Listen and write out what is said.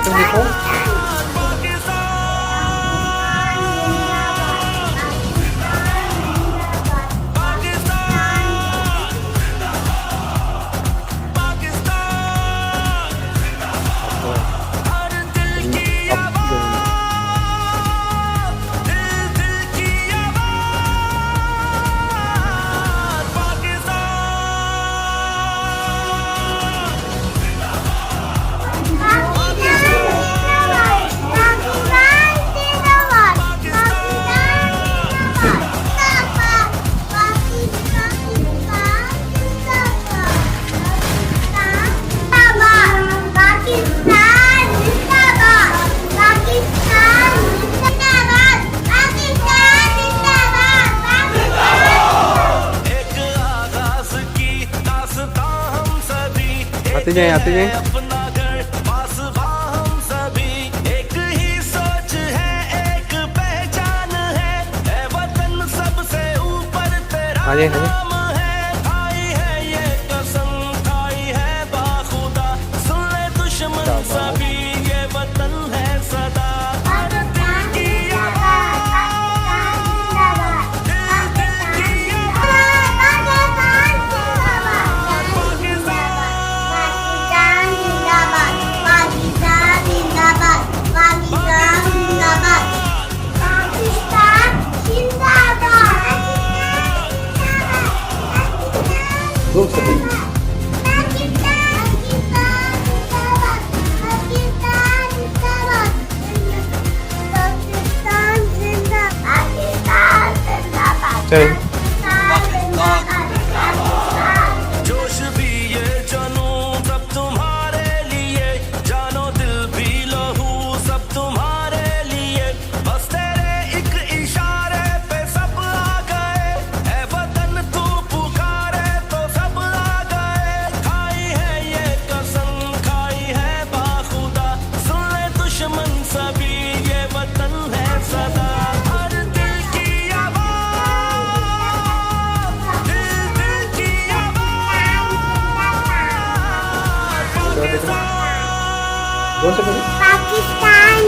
तुम देखो। आते जाए आते जाए। अपना घर पास हम सभी, एक ही सोच है, एक पहचान है वतन सबसे ऊपर तेरा नाम है। खाई है ये कसम, खाई है बाखुदा, सुन ले दुश्मन सभी, ये वतन है सदा। चल जोश भी ये जनूं सब तुम्हारे लिए, जानो दिल भी लहू सब तुम्हारे लिए, बस तेरे एक इशारे पे सब आ गए, ऐ वतन तू पुकारे तो सब आ गए। खाई है ये कसम, खाई है बाखुदा, सुन ले दुश्मन सभी, ये वतन है सदा। कौन सा पाकिस्तान